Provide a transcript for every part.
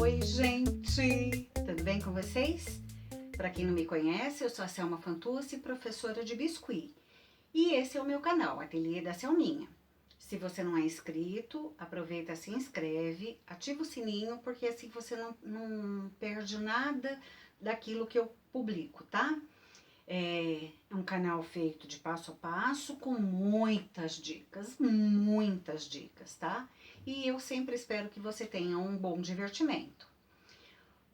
Oi, gente! Tudo bem com vocês? Para quem não me conhece, eu sou a Selma Fantuzzi, professora de biscuit. E esse é o meu canal, Ateliê da Selminha. Se você não é inscrito, aproveita, se inscreve, ativa o sininho, porque assim você não perde nada daquilo que eu publico, tá? É um canal feito de passo a passo, com muitas dicas, tá? E eu sempre espero que você tenha um bom divertimento.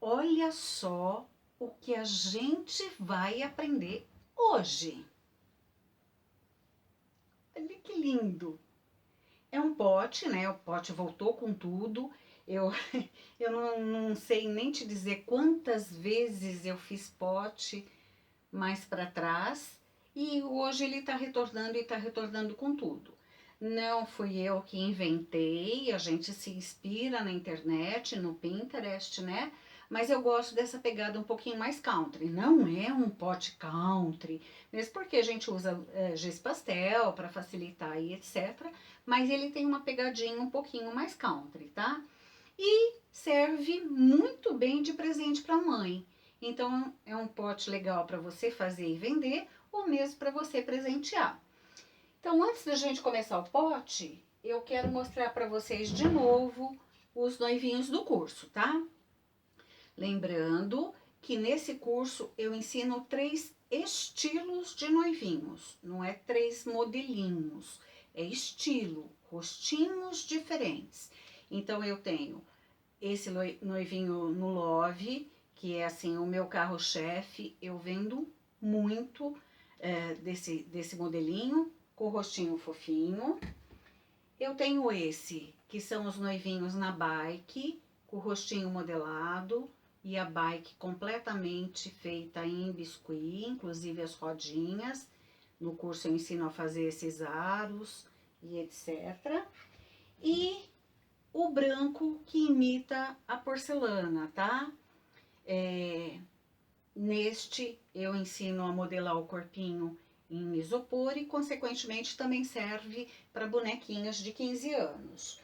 Olha só o que a gente vai aprender hoje. Olha que lindo! É um pote, né? O pote voltou com tudo. Eu não sei nem te dizer quantas vezes eu fiz pote mais para trás, e hoje ele está retornando e está retornando com tudo. Não fui eu que inventei, a gente se inspira na internet, no Pinterest, né? Mas eu gosto dessa pegada um pouquinho mais country. Não é um pote country, mesmo porque a gente usa giz pastel para facilitar e etc. Mas ele tem uma pegadinha um pouquinho mais country, tá? E serve muito bem de presente para a mãe. Então, é um pote legal para você fazer e vender, ou mesmo para você presentear. Então, antes da gente começar o pote, eu quero mostrar para vocês de novo os noivinhos do curso, tá? Lembrando que nesse curso eu ensino 3 estilos de noivinhos, não é 3 modelinhos, é estilo, rostinhos diferentes. Então, eu tenho esse noivinho no Love, que é assim o meu carro-chefe. Eu vendo muito desse modelinho, com o rostinho fofinho. Eu tenho esse, que são os noivinhos na bike, com o rostinho modelado e a bike completamente feita em biscuit, inclusive as rodinhas. No curso eu ensino a fazer esses aros e etc. E o branco que imita a porcelana, tá? Neste eu ensino a modelar o corpinho em isopor e, consequentemente, também serve para bonequinhas de 15 anos.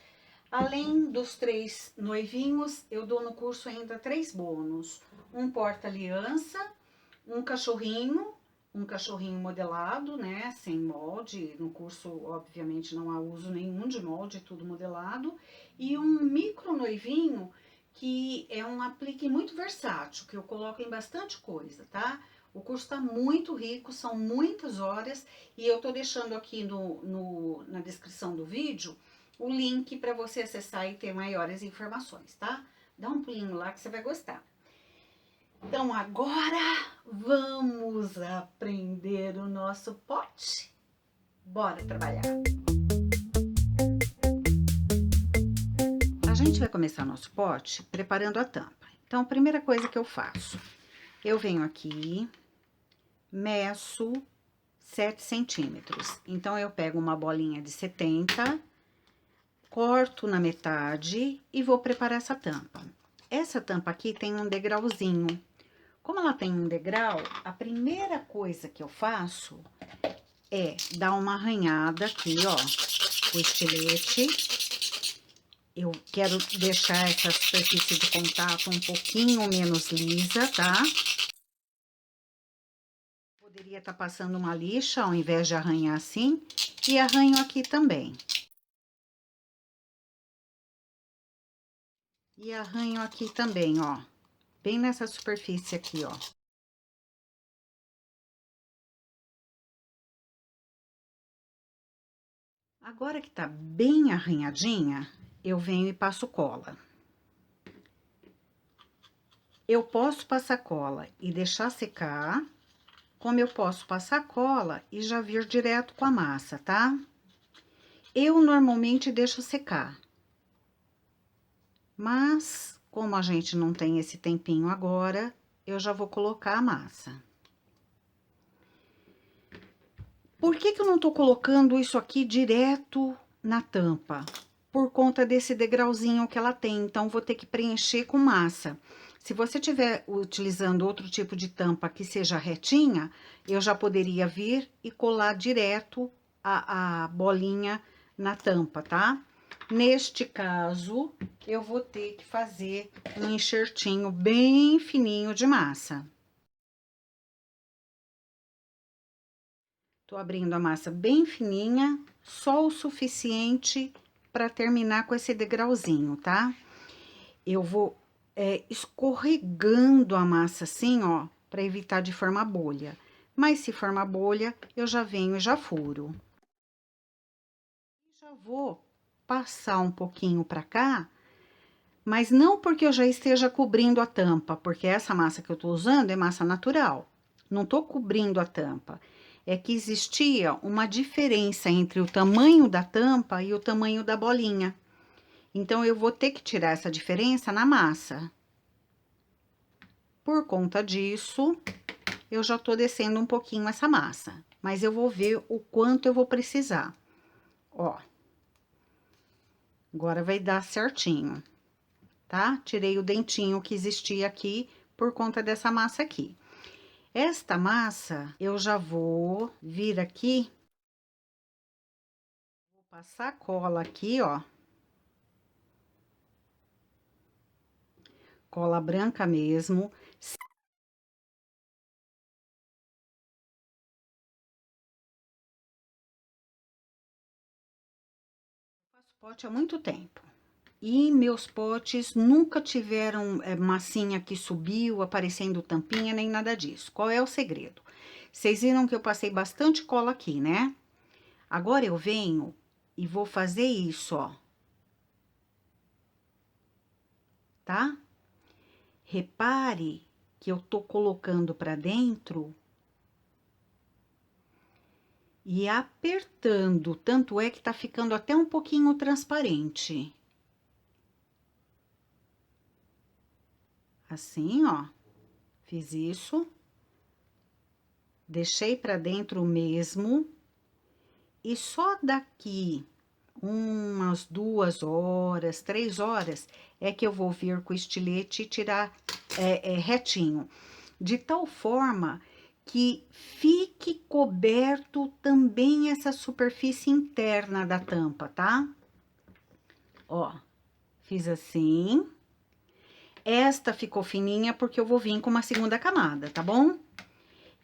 Além dos 3 noivinhos, eu dou no curso ainda 3 bônus. Um porta-aliança, um cachorrinho modelado, né, sem molde. No curso, obviamente, não há uso nenhum de molde, tudo modelado. E um micro noivinho, que é um aplique muito versátil, que eu coloco em bastante coisa, tá? O curso tá muito rico, são muitas horas, e eu tô deixando aqui na descrição do vídeo o link para você acessar e ter maiores informações, tá? Dá um pulinho lá que você vai gostar. Então, agora vamos aprender o nosso pote? Bora trabalhar! A gente vai começar nosso pote preparando a tampa. Então, a primeira coisa que eu faço, eu venho aqui, meço 7 centímetros. Então, eu pego uma bolinha de 70, corto na metade e vou preparar essa tampa. Essa tampa aqui tem um degrauzinho. Como ela tem um degrau, a primeira coisa que eu faço é dar uma arranhada aqui, ó, com o estilete. Eu quero deixar essa superfície de contato um pouquinho menos lisa, tá? Poderia estar passando uma lixa ao invés de arranhar assim, e arranho aqui também. E arranho aqui também, ó, bem nessa superfície aqui, ó. Agora que tá bem arranhadinha, eu venho e passo cola. Eu posso passar cola e deixar secar, como eu posso passar cola e já vir direto com a massa, tá? Eu normalmente deixo secar. Mas, como a gente não tem esse tempinho agora, eu já vou colocar a massa. Por que que eu não tô colocando isso aqui direto na tampa? Por conta desse degrauzinho que ela tem, então vou ter que preencher com massa. Se você estiver utilizando outro tipo de tampa que seja retinha, eu já poderia vir e colar direto a bolinha na tampa, tá? Neste caso, eu vou ter que fazer um enxertinho bem fininho de massa. Tô abrindo a massa bem fininha, só o suficiente para terminar com esse degrauzinho, tá? Eu vou escorregando a massa assim, ó, para evitar de formar bolha. Mas se formar bolha, eu já venho e já furo. Já vou passar um pouquinho para cá, mas não porque eu já esteja cobrindo a tampa, porque essa massa que eu tô usando é massa natural. Não tô cobrindo a tampa. É que existia uma diferença entre o tamanho da tampa e o tamanho da bolinha. Então, eu vou ter que tirar essa diferença na massa. Por conta disso, eu já tô descendo um pouquinho essa massa. Mas eu vou ver o quanto eu vou precisar. Ó. Agora vai dar certinho, tá? Tirei o dentinho que existia aqui por conta dessa massa aqui. Esta massa, eu já vou vir aqui. Vou passar cola aqui, ó. Cola branca mesmo. Faço pote há muito tempo. E meus potes nunca tiveram massinha que subiu, aparecendo tampinha, nem nada disso. Qual é o segredo? Vocês viram que eu passei bastante cola aqui, né? Agora eu venho e vou fazer isso, ó. Tá? Repare que eu tô colocando pra dentro e apertando, tanto é que tá ficando até um pouquinho transparente. Assim, ó. Fiz isso. Deixei pra dentro mesmo. E só daqui umas 2 horas, 3 horas, é que eu vou vir com o estilete e tirar retinho. De tal forma que fique coberto também essa superfície interna da tampa, tá? Ó, fiz assim. Esta ficou fininha porque eu vou vir com uma segunda camada, tá bom?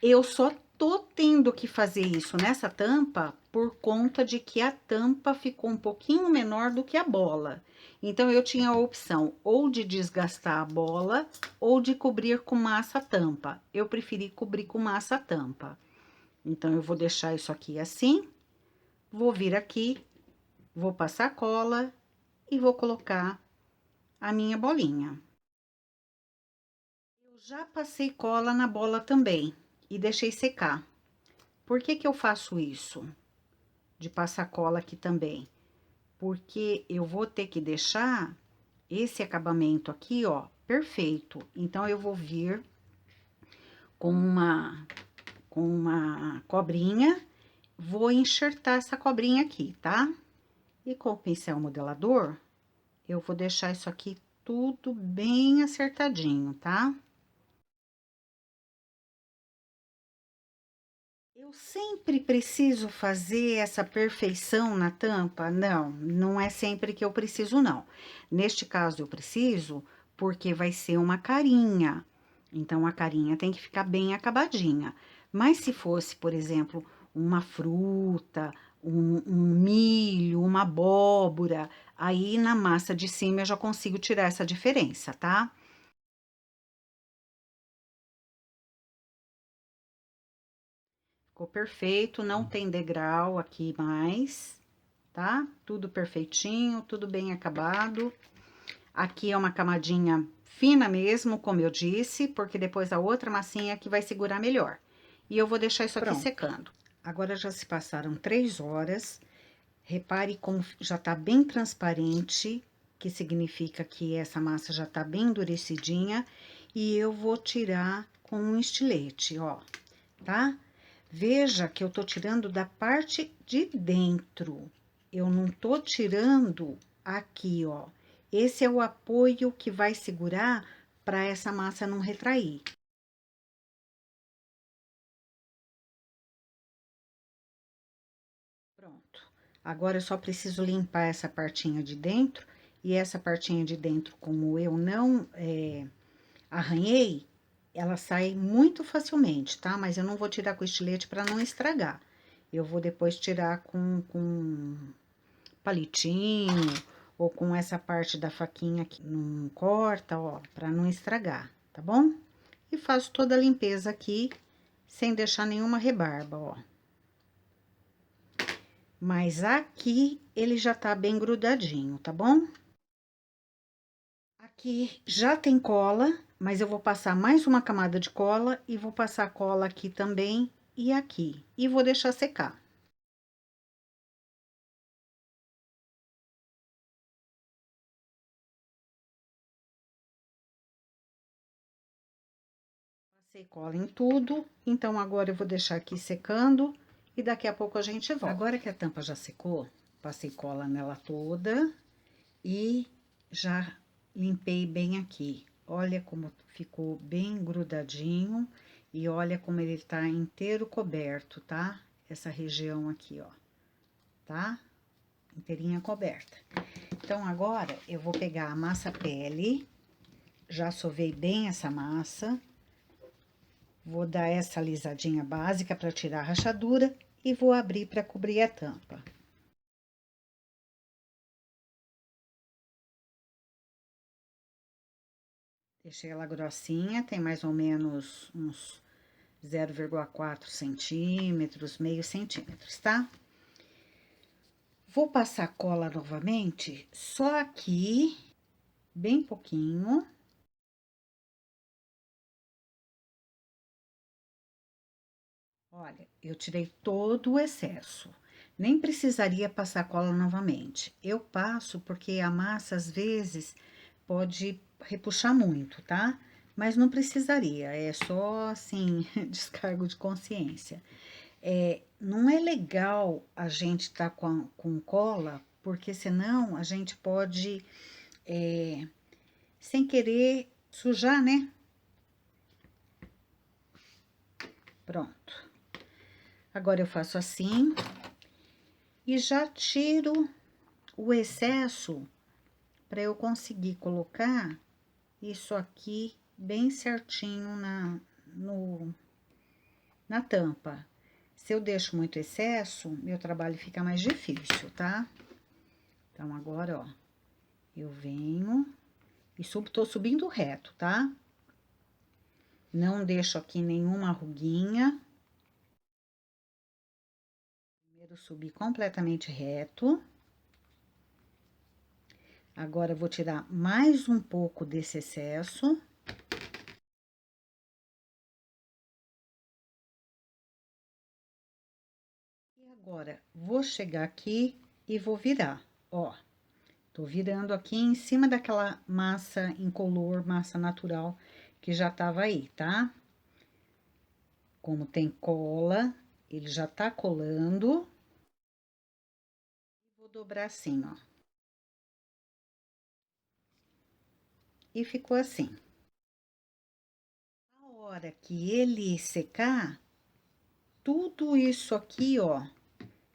Eu só tô tendo que fazer isso nessa tampa por conta de que a tampa ficou um pouquinho menor do que a bola. Então, eu tinha a opção ou de desgastar a bola ou de cobrir com massa a tampa. Eu preferi cobrir com massa a tampa. Então, eu vou deixar isso aqui assim, vou vir aqui, vou passar cola e vou colocar a minha bolinha. Eu já passei cola na bola também e deixei secar. Por que que eu faço isso? De passar cola aqui também? Porque eu vou ter que deixar esse acabamento aqui, ó, perfeito. Então, eu vou vir com uma cobrinha, vou enxertar essa cobrinha aqui, tá? E com o pincel modelador, eu vou deixar isso aqui tudo bem acertadinho, tá? Eu sempre preciso fazer essa perfeição na tampa? Não, não é sempre que eu preciso, não. Neste caso, eu preciso porque vai ser uma carinha. Então, a carinha tem que ficar bem acabadinha. Mas se fosse, por exemplo, uma fruta, um milho, uma abóbora, aí na massa de cima eu já consigo tirar essa diferença, tá? Ficou perfeito, não tem degrau aqui mais, tá? Tudo perfeitinho, tudo bem acabado. Aqui é uma camadinha fina mesmo, como eu disse, porque depois a outra massinha que vai segurar melhor. E eu vou deixar isso aqui secando. Agora já se passaram 3 horas. Repare como já tá bem transparente, que significa que essa massa já tá bem endurecidinha. E eu vou tirar com um estilete, ó, tá? Veja que eu tô tirando da parte de dentro. Eu não tô tirando aqui, ó. Esse é o apoio que vai segurar para essa massa não retrair. Pronto. Agora eu só preciso limpar essa partinha de dentro, e essa partinha de dentro, como eu não arranhei, ela sai muito facilmente, tá? Mas eu não vou tirar com estilete para não estragar. Eu vou depois tirar com palitinho ou com essa parte da faquinha que não corta, ó, para não estragar, tá bom? E faço toda a limpeza aqui, sem deixar nenhuma rebarba, ó. Mas aqui ele já tá bem grudadinho, tá bom? Aqui já tem cola, mas eu vou passar mais uma camada de cola e vou passar cola aqui também e aqui. E vou deixar secar. Passei cola em tudo, então agora eu vou deixar aqui secando e daqui a pouco a gente volta. Agora que a tampa já secou, passei cola nela toda e já limpei bem aqui. Olha como ficou bem grudadinho e olha como ele tá inteiro coberto, tá? Essa região aqui, ó, tá? Inteirinha coberta. Então, agora eu vou pegar a massa pele, já sovei bem essa massa, vou dar essa alisadinha básica para tirar a rachadura e vou abrir para cobrir a tampa. Deixei ela grossinha, tem mais ou menos uns 0,4 centímetros, meio centímetros, tá? Vou passar cola novamente, só aqui, bem pouquinho. Olha, eu tirei todo o excesso. Nem precisaria passar cola novamente. Eu passo porque a massa, às vezes, pode repuxar muito, tá? Mas não precisaria, é só, assim, descargo de consciência. Não é legal a gente tá com cola, porque senão a gente pode, sem querer, sujar, né? Pronto. Agora eu faço assim e já tiro o excesso para eu conseguir colocar isso aqui bem certinho na tampa. Se eu deixo muito excesso, meu trabalho fica mais difícil, tá? Então, agora, ó, eu venho e tô subindo reto, tá? Não deixo aqui nenhuma ruguinha. Primeiro subi completamente reto. Agora, eu vou tirar mais um pouco desse excesso. E agora, vou chegar aqui e vou virar, ó. Tô virando aqui em cima daquela massa incolor, massa natural, que já tava aí, tá? Como tem cola, ele já tá colando. Vou dobrar assim, ó. E ficou assim. A hora que ele secar, tudo isso aqui, ó,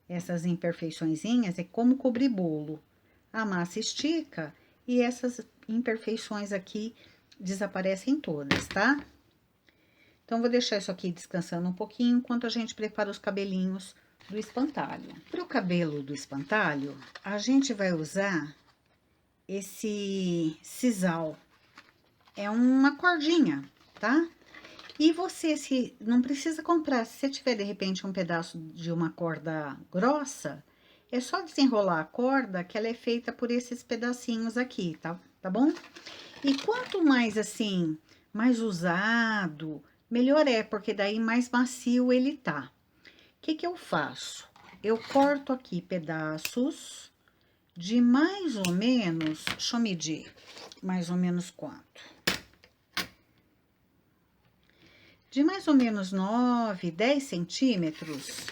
essas imperfeiçõezinhas, é como cobrir bolo. A massa estica e essas imperfeições aqui desaparecem todas, tá? Então, vou deixar isso aqui descansando um pouquinho, enquanto a gente prepara os cabelinhos do espantalho. Para o cabelo do espantalho, a gente vai usar esse sisal. É uma cordinha, tá? E você, se não precisa comprar, se você tiver, de repente, um pedaço de uma corda grossa, é só desenrolar a corda, que ela é feita por esses pedacinhos aqui, tá bom? E quanto mais, assim, mais usado, melhor é, porque daí mais macio ele tá. O que que eu faço? Eu corto aqui pedaços de mais ou menos, deixa eu medir, mais ou menos quanto? De mais ou menos 9, 10 centímetros.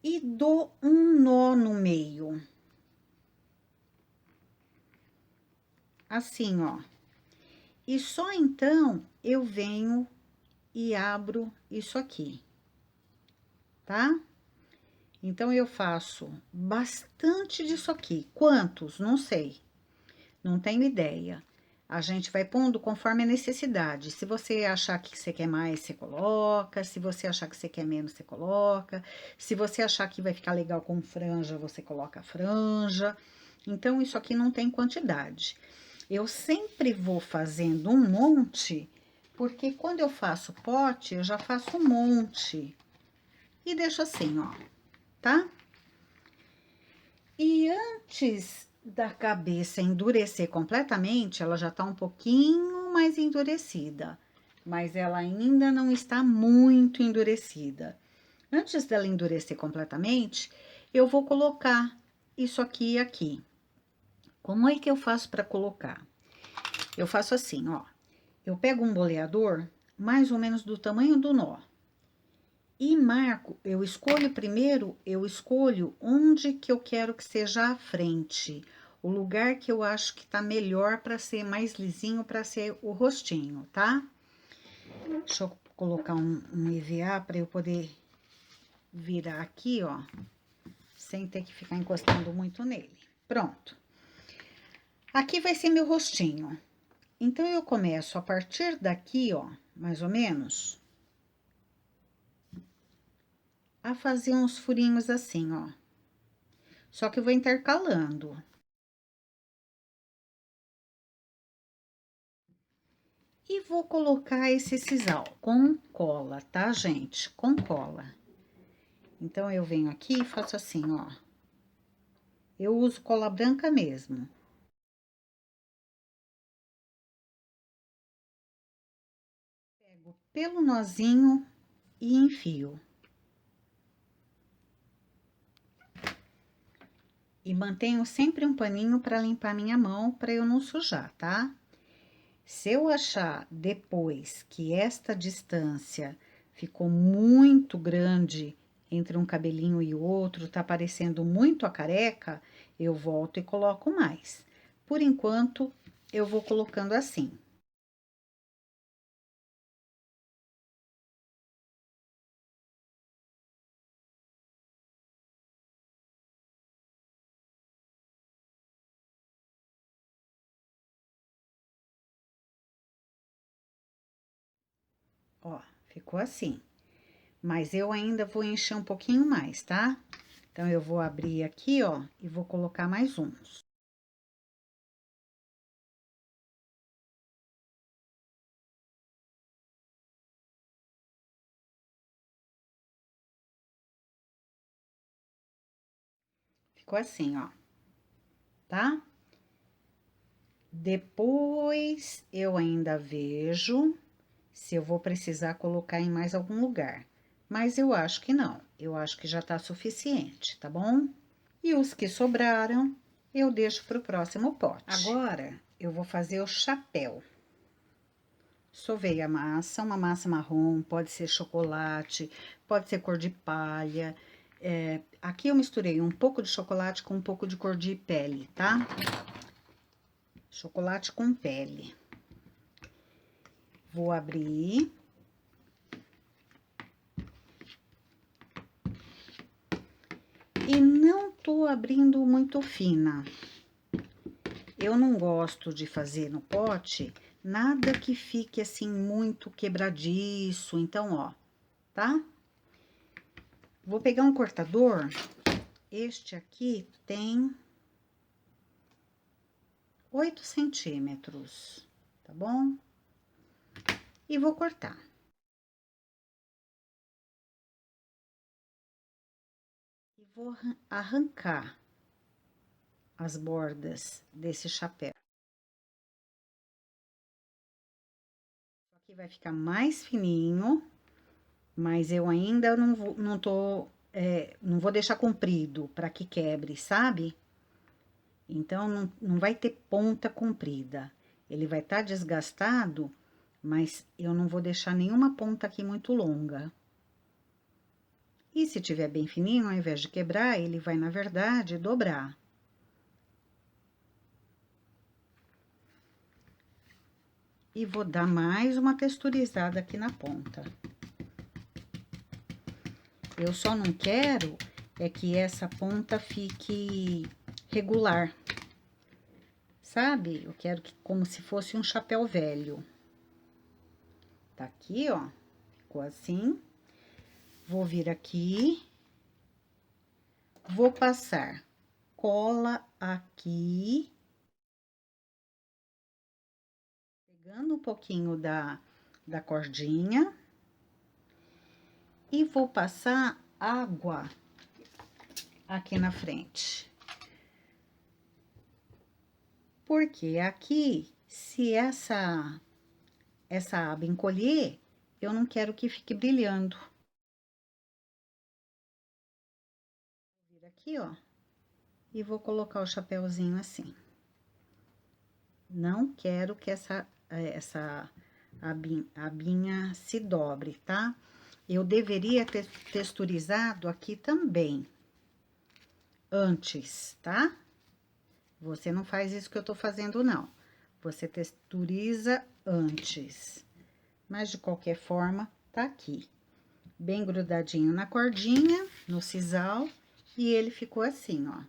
E dou um nó no meio. Assim, ó. E só então eu venho e abro isso aqui, tá? Então, eu faço bastante disso aqui. Quantos? Não sei. Não tenho ideia. A gente vai pondo conforme a necessidade. Se você achar que você quer mais, você coloca. Se você achar que você quer menos, você coloca. Se você achar que vai ficar legal com franja, você coloca franja. Então, isso aqui não tem quantidade. Eu sempre vou fazendo um monte, porque quando eu faço pote, eu já faço um monte. E deixo assim, ó, tá? E antes da cabeça endurecer completamente, ela já tá um pouquinho mais endurecida, mas ela ainda não está muito endurecida. Antes dela endurecer completamente, eu vou colocar isso aqui e aqui. Como é que eu faço para colocar? Eu faço assim, ó. Eu pego um boleador mais ou menos do tamanho do nó. E marco, eu escolho primeiro, eu escolho onde que eu quero que seja a frente. O lugar que eu acho que tá melhor para ser mais lisinho, para ser o rostinho, tá? Deixa eu colocar um EVA para eu poder virar aqui, ó. Sem ter que ficar encostando muito nele. Pronto. Aqui vai ser meu rostinho. Então, eu começo a partir daqui, ó, mais ou menos, a fazer uns furinhos assim, ó. Só que eu vou intercalando. E vou colocar esse sisal com cola, tá, gente? Com cola. Então, eu venho aqui e faço assim, ó. Eu uso cola branca mesmo. Pego pelo nozinho e enfio. E mantenho sempre um paninho para limpar minha mão, para eu não sujar, tá? Se eu achar depois que esta distância ficou muito grande entre um cabelinho e outro, tá parecendo muito a careca, eu volto e coloco mais. Por enquanto, eu vou colocando assim. Ó, ficou assim. Mas eu ainda vou encher um pouquinho mais, tá? Então, eu vou abrir aqui, ó, e vou colocar mais uns. Ficou assim, ó, tá? Depois, eu ainda vejo se eu vou precisar colocar em mais algum lugar. Mas eu acho que não, eu acho que já tá suficiente, tá bom? E os que sobraram, eu deixo pro próximo pote. Agora, eu vou fazer o chapéu. Sovei a massa, uma massa marrom, pode ser chocolate, pode ser cor de palha. Aqui eu misturei um pouco de chocolate com um pouco de cor de pele, tá? Chocolate com pele. Vou abrir. E não tô abrindo muito fina. Eu não gosto de fazer no pote nada que fique assim muito quebradiço. Então, ó, tá? Vou pegar um cortador. Este aqui tem 8 centímetros, tá bom? E vou cortar. E vou arrancar as bordas desse chapéu. Aqui vai ficar mais fininho, mas eu ainda não vou deixar comprido para que quebre, sabe? Então, não vai ter ponta comprida. Ele vai estar desgastado, mas eu não vou deixar nenhuma ponta aqui muito longa. E se tiver bem fininho, ao invés de quebrar, ele vai, na verdade, dobrar. E vou dar mais uma texturizada aqui na ponta. Eu só não quero é que essa ponta fique regular, sabe? Eu quero que como se fosse um chapéu velho. Tá aqui, ó, ficou assim. Vou vir aqui, vou passar cola aqui, pegando um pouquinho da cordinha, e vou passar água aqui na frente. Porque aqui, se essa aba encolher, eu não quero que fique brilhando. Vou vir aqui, ó, e vou colocar o chapéuzinho assim. Não quero que essa abinha se dobre, tá? Eu deveria ter texturizado aqui também, antes, tá? Você não faz isso que eu tô fazendo, não. Você texturiza antes. Mas, de qualquer forma, tá aqui. Bem grudadinho na cordinha, no sisal, e ele ficou assim, ó.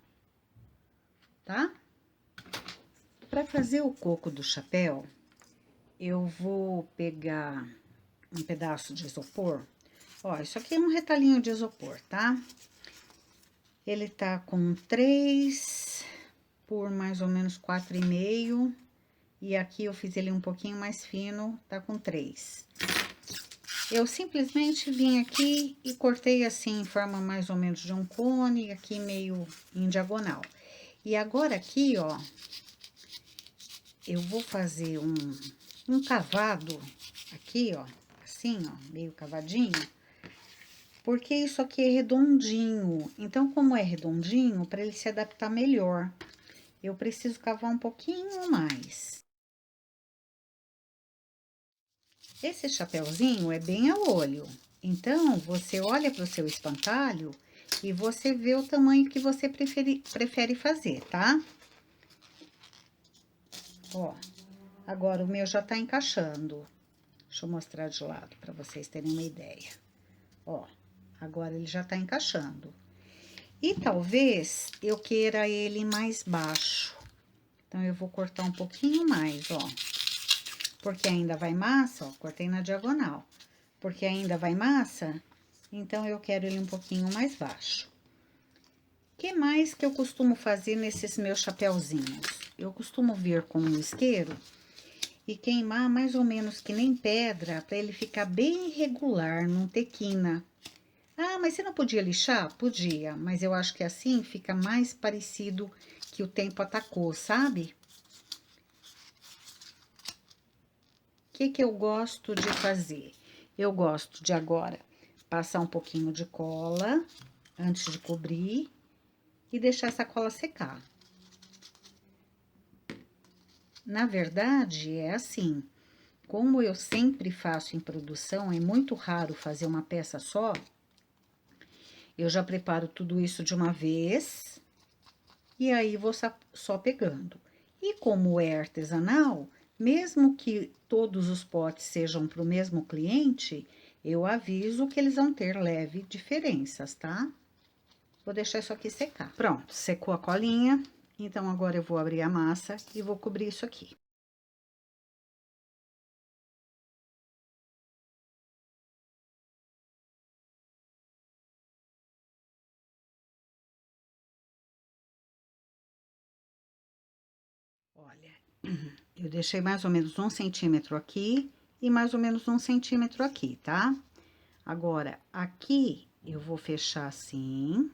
Tá? Pra fazer o coco do chapéu, eu vou pegar um pedaço de isopor. Ó, isso aqui é um retalhinho de isopor, tá? Ele tá com 3 por mais ou menos 4,5. E aqui eu fiz ele um pouquinho mais fino, tá com 3. Eu simplesmente vim aqui e cortei assim, em forma mais ou menos de um cone, aqui meio em diagonal. E agora aqui, ó, eu vou fazer um cavado aqui, ó, assim, ó, meio cavadinho. Porque isso aqui é redondinho. Então, como é redondinho, para ele se adaptar melhor, eu preciso cavar um pouquinho mais. Esse chapéuzinho é bem ao olho. Então, você olha para o seu espantalho e você vê o tamanho que você prefere fazer, tá? Ó, agora o meu já tá encaixando. Deixa eu mostrar de lado para vocês terem uma ideia. Ó, agora ele já tá encaixando. E talvez eu queira ele mais baixo. Então, eu vou cortar um pouquinho mais, ó. Porque ainda vai massa, ó, cortei na diagonal. Porque ainda vai massa, então eu quero ele um pouquinho mais baixo. O que mais que eu costumo fazer nesses meus chapéuzinhos? Eu costumo vir com um isqueiro e queimar mais ou menos que nem pedra, para ele ficar bem regular, não ter quina. Ah, mas você não podia lixar? Podia, mas eu acho que assim fica mais parecido que o tempo atacou, sabe? O que eu gosto de fazer? Eu gosto de agora passar um pouquinho de cola antes de cobrir e deixar essa cola secar. Na verdade, é assim, como eu sempre faço em produção, é muito raro fazer uma peça só, eu já preparo tudo isso de uma vez e aí vou só pegando. E como é artesanal, mesmo que todos os potes sejam para o mesmo cliente, eu aviso que eles vão ter leve diferenças, tá? Vou deixar isso aqui secar. Pronto, secou a colinha. Então, agora eu vou abrir a massa e vou cobrir isso aqui. Olha, eu deixei mais ou menos 1 centímetro aqui e mais ou menos 1 centímetro aqui, tá? Agora, aqui eu vou fechar assim.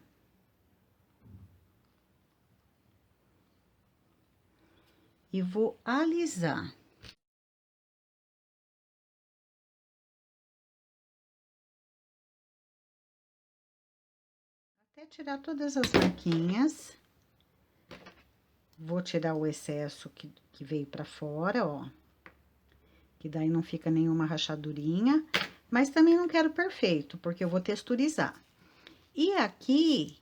E vou alisar. Até tirar todas as marquinhas. Vou tirar o excesso que veio pra fora, ó. Que daí não fica nenhuma rachadurinha. Mas também não quero perfeito, porque eu vou texturizar. E aqui,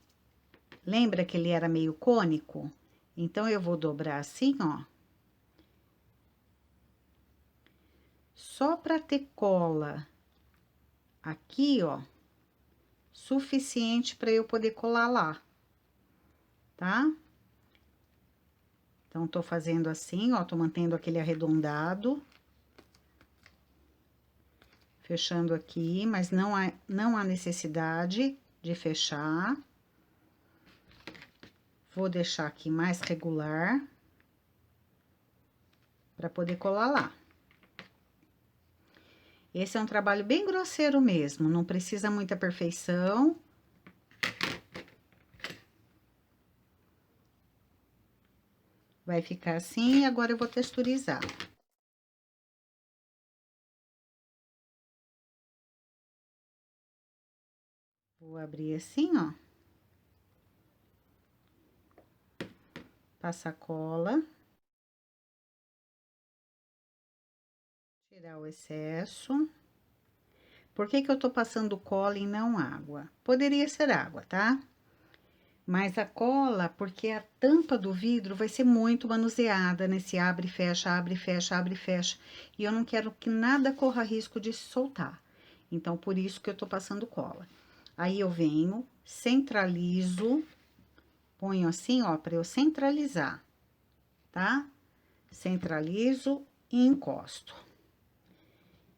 lembra que ele era meio cônico? Então, eu vou dobrar assim, ó. Só pra ter cola aqui, ó. suficiente para eu poder colar lá, tá? Então, tô fazendo assim, ó, tô mantendo aquele arredondado. Fechando aqui, mas não há necessidade de fechar. Vou deixar aqui mais regular, para poder colar lá. Esse é um trabalho bem grosseiro mesmo, não precisa muita perfeição. Vai ficar assim, e agora eu vou texturizar. Vou abrir assim, ó. Passar cola. Tirar o excesso. Por que que eu tô passando cola e não água? Poderia ser água, tá? Mas a cola, porque a tampa do vidro vai ser muito manuseada nesse abre e fecha, abre e fecha, abre e fecha. E eu não quero que nada corra risco de se soltar. Então, por isso que eu tô passando cola. Aí, eu venho, centralizo, ponho assim, ó, pra eu centralizar, tá? Centralizo e encosto.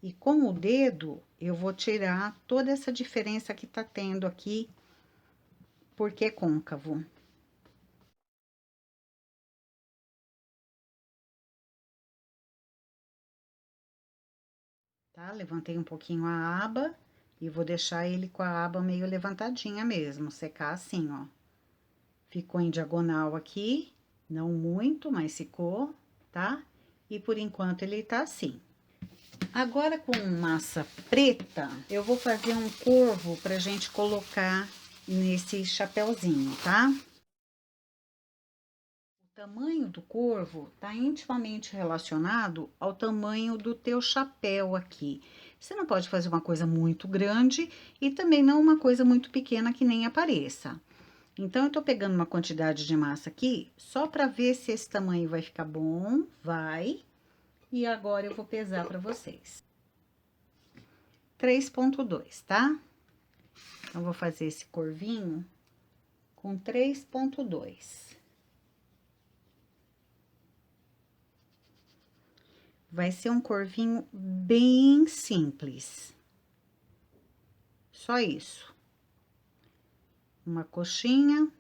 E com o dedo, eu vou tirar toda essa diferença que tá tendo aqui, porque é côncavo. Tá? Levantei um pouquinho a aba e vou deixar ele com a aba meio levantadinha mesmo, secar assim, ó. Ficou em diagonal aqui, não muito, mas ficou, tá? E por enquanto ele tá assim. Agora, com massa preta, eu vou fazer um corvo pra gente colocar nesse chapéuzinho, tá? O tamanho do corvo tá intimamente relacionado ao tamanho do teu chapéu aqui. Você não pode fazer uma coisa muito grande e também não uma coisa muito pequena que nem apareça. Então, eu tô pegando uma quantidade de massa aqui, só pra ver se esse tamanho vai ficar bom, vai. E agora, eu vou pesar pra vocês. 3,2, tá? Então, vou fazer esse corvinho com 3,2. Vai ser um corvinho bem simples. Só isso. Uma coxinha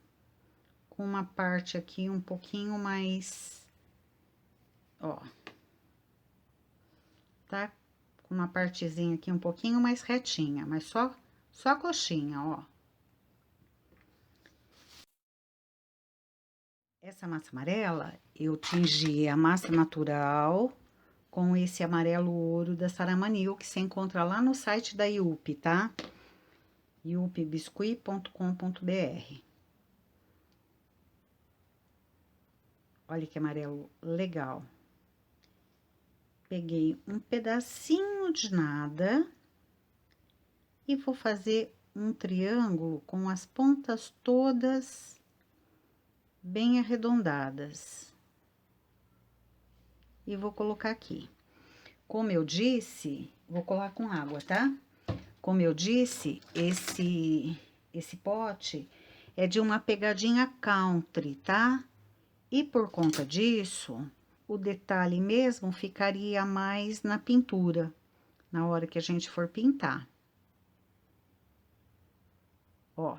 com uma parte aqui um pouquinho mais, ó. Tá? Com uma partezinha aqui um pouquinho mais retinha, mas só a coxinha, ó. Essa massa amarela, eu tingi a massa natural com esse amarelo ouro da Saramanil, que você encontra lá no site da Yupi, tá? yupibiscuit.com.br. Olha que amarelo legal. Peguei um pedacinho de nada e vou fazer um triângulo com as pontas todas bem arredondadas. E vou colocar aqui. Como eu disse, vou colar com água, tá? Como eu disse, esse pote é de uma pegadinha country, tá? E por conta disso, o detalhe mesmo ficaria mais na pintura, na hora que a gente for pintar. Ó,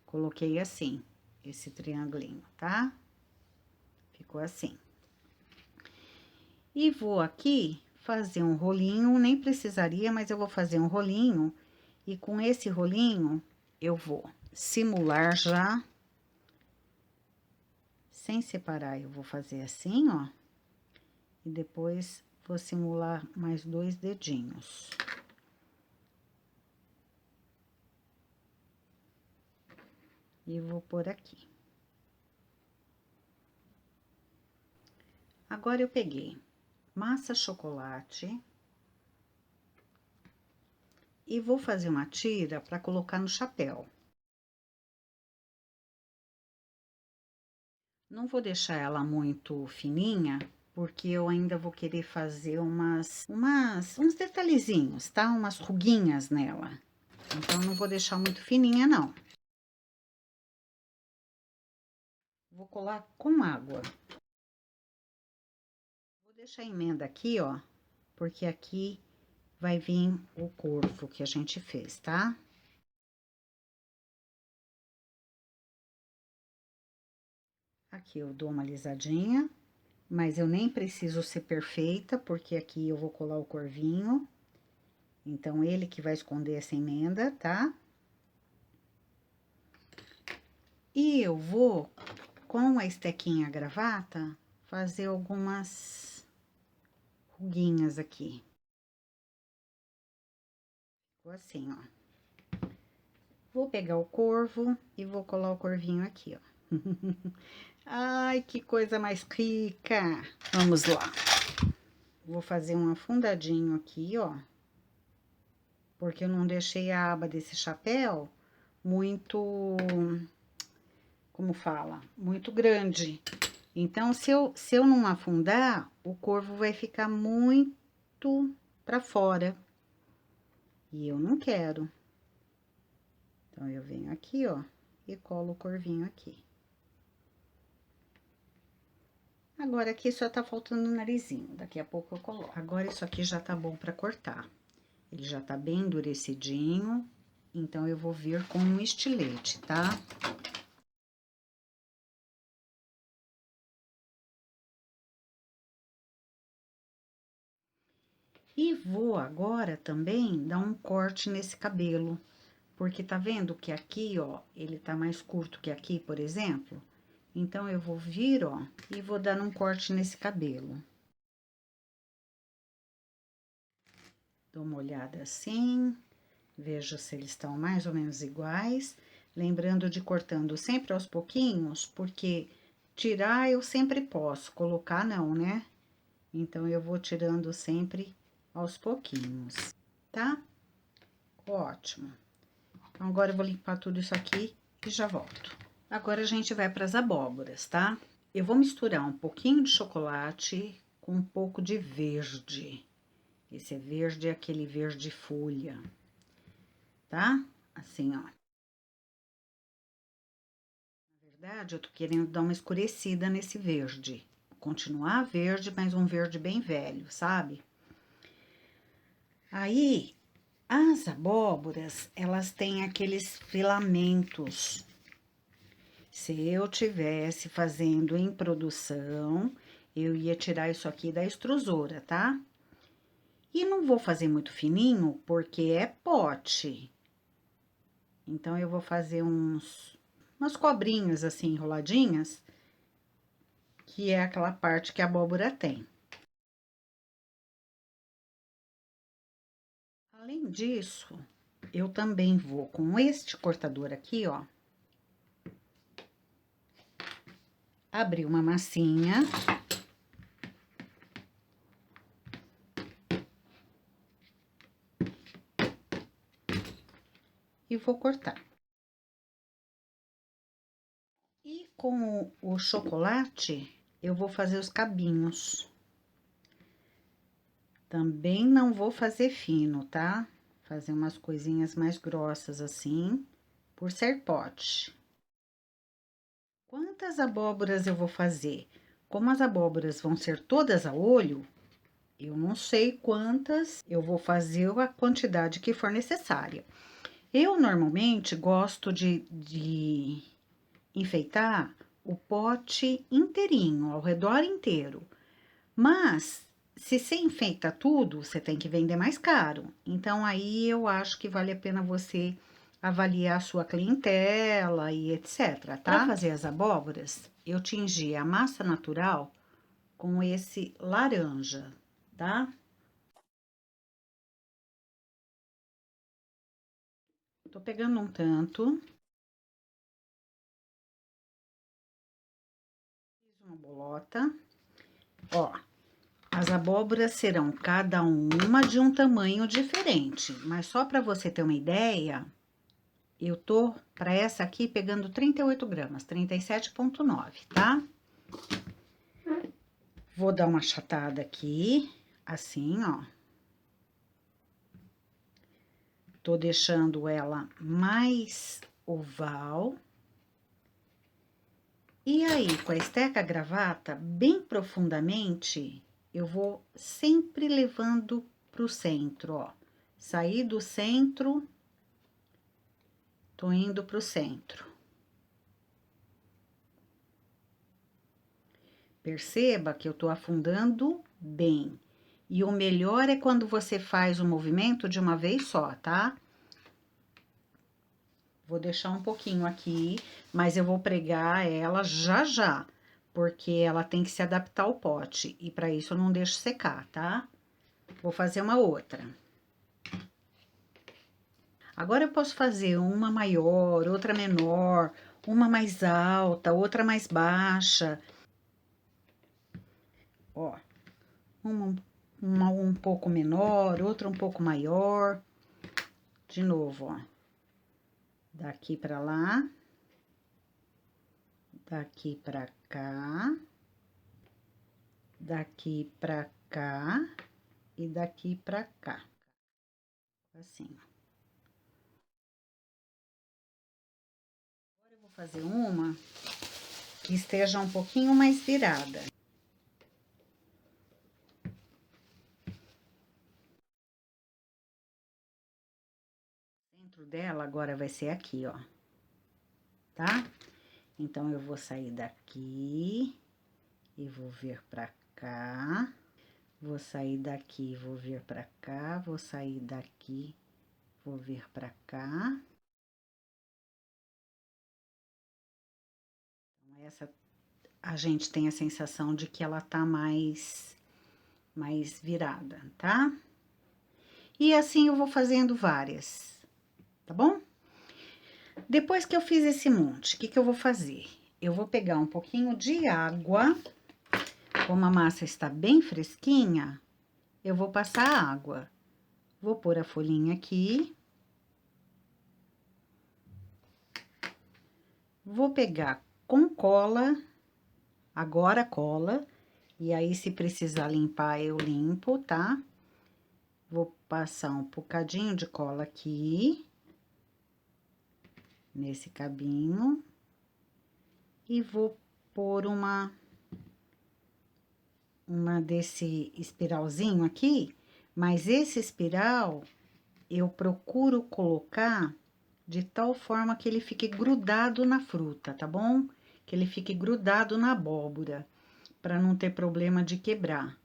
coloquei assim, esse triangulinho, tá? Ficou assim. E vou aqui fazer um rolinho, nem precisaria, mas eu vou fazer um rolinho. E com esse rolinho, eu vou simular já. Sem separar, eu vou fazer assim, ó. E depois, vou simular mais 2 dedinhos. E vou pôr aqui. Agora, eu peguei massa chocolate. E vou fazer uma tira para colocar no chapéu. Não vou deixar ela muito fininha, porque eu ainda vou querer fazer uns detalhezinhos, tá? Umas ruguinhas nela. Então, não vou deixar muito fininha, não. Vou colar com água. Vou deixar a emenda aqui, ó, porque aqui vai vir o corvo que a gente fez, tá? Aqui eu dou uma alisadinha, mas eu nem preciso ser perfeita, porque aqui eu vou colar o corvinho. Então, ele que vai esconder essa emenda, tá? E eu vou, com a estequinha gravata, fazer algumas ruguinhas aqui. Ficou assim, ó. Vou pegar o corvo e vou colar o corvinho aqui, ó. Ai, que coisa mais rica! Vamos lá. Vou fazer um afundadinho aqui, ó. Porque eu não deixei a aba desse chapéu muito, como fala? Muito grande. Então, se eu não afundar, o corvo vai ficar muito pra fora. E eu não quero. Então, eu venho aqui, ó, e colo o corvinho aqui. Agora, aqui só tá faltando o narizinho, daqui a pouco eu coloco. Agora, isso aqui já tá bom pra cortar. Ele já tá bem endurecidinho, então, eu vou vir com um estilete, tá? E vou agora também dar um corte nesse cabelo, porque tá vendo que aqui, ó, ele tá mais curto que aqui, por exemplo? Então, eu vou vir, ó, e vou dar um corte nesse cabelo. Dou uma olhada assim, vejo se eles estão mais ou menos iguais. Lembrando de cortando sempre aos pouquinhos, porque tirar eu sempre posso, colocar não, né? Então, eu vou tirando sempre aos pouquinhos, tá? Ótimo. Então, agora eu vou limpar tudo isso aqui e já volto. Agora, a gente vai para as abóboras, tá? Eu vou misturar um pouquinho de chocolate com um pouco de verde. Esse verde é aquele verde folha, tá? Assim, ó. Na verdade, eu tô querendo dar uma escurecida nesse verde. Continuar verde, mas um verde bem velho, sabe? Aí, as abóboras, elas têm aqueles filamentos. Se eu tivesse fazendo em produção, eu ia tirar isso aqui da extrusora, tá? E não vou fazer muito fininho, porque é pote. Então, eu vou fazer umas cobrinhas assim, enroladinhas, que é aquela parte que a abóbora tem. Além disso, eu também vou com este cortador aqui, ó, abrir uma massinha. E vou cortar. E com o chocolate, eu vou fazer os cabinhos. Também não vou fazer fino, tá? Fazer umas coisinhas mais grossas assim, por ser pote. Quantas abóboras eu vou fazer? Como as abóboras vão ser todas a olho, eu não sei quantas, eu vou fazer a quantidade que for necessária. Eu normalmente gosto de enfeitar o pote inteirinho, ao redor inteiro. Mas, se você enfeita tudo, você tem que vender mais caro. Então, aí eu acho que vale a pena você avaliar a sua clientela e etc, tá? Para fazer as abóboras, eu tingi a massa natural com esse laranja, tá? Tô pegando um tanto. Fiz uma bolota. Ó, as abóboras serão cada uma de um tamanho diferente, mas só para você ter uma ideia, eu tô para essa aqui pegando 38 gramas, 37,9, tá? Vou dar uma achatada aqui, assim, ó. Tô deixando ela mais oval. E aí, com a esteca gravata, bem profundamente, eu vou sempre levando pro centro, ó. Saí do centro, tô indo pro centro. Perceba que eu tô afundando bem. E o melhor é quando você faz o movimento de uma vez só, tá? Vou deixar um pouquinho aqui, mas eu vou pregar ela já já, porque ela tem que se adaptar ao pote. E para isso eu não deixo secar, tá? Vou fazer uma outra. Agora eu posso fazer uma maior, outra menor, uma mais alta, outra mais baixa. Ó, uma um pouco menor, outra um pouco maior. De novo, ó. Daqui pra lá. Daqui pra cá. Daqui pra cá. E daqui pra cá. Assim, ó. Agora eu vou fazer uma que esteja um pouquinho mais virada. O centro dela agora vai ser aqui, ó. Tá? Então, eu vou sair daqui e vou vir pra cá. Vou sair daqui, vou vir pra cá. Vou sair daqui, vou vir pra cá. Então, essa a gente tem a sensação de que ela tá mais virada, tá? E assim eu vou fazendo várias, tá bom? Depois que eu fiz esse monte, o que que eu vou fazer? Eu vou pegar um pouquinho de água, como a massa está bem fresquinha, eu vou passar água. Vou pôr a folhinha aqui. Vou pegar com cola, agora cola, e aí se precisar limpar eu limpo, tá? Vou passar um bocadinho de cola aqui, nesse cabinho, e vou pôr uma desse espiralzinho aqui, mas esse espiral eu procuro colocar de tal forma que ele fique grudado na fruta, tá bom? Que ele fique grudado na abóbora, para não ter problema de quebrar.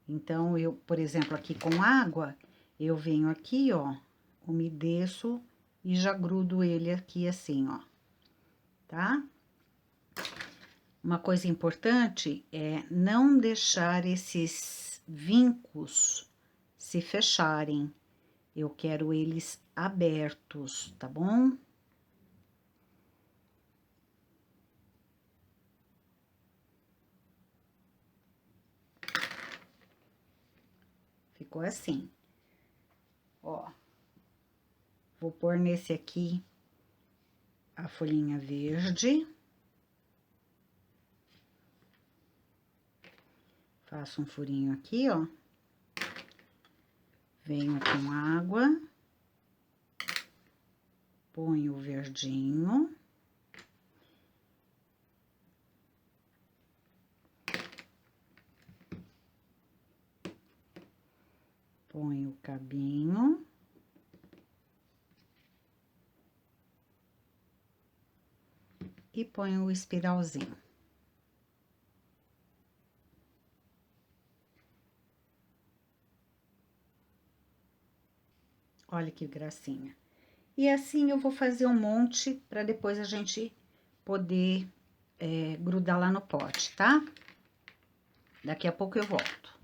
Então, eu, por exemplo, aqui com água, eu venho aqui, ó, umedeço e já grudo ele aqui assim, ó, tá? Uma coisa importante é não deixar esses vincos se fecharem. Eu quero eles abertos, tá bom? Ficou assim. Ó, vou pôr nesse aqui a folhinha verde. Faço um furinho aqui, ó. Venho com água. Ponho o verdinho. Ponho o cabinho. E ponho o espiralzinho. Olha que gracinha. E assim eu vou fazer um monte para depois a gente poder grudar lá no pote, tá? Daqui a pouco eu volto.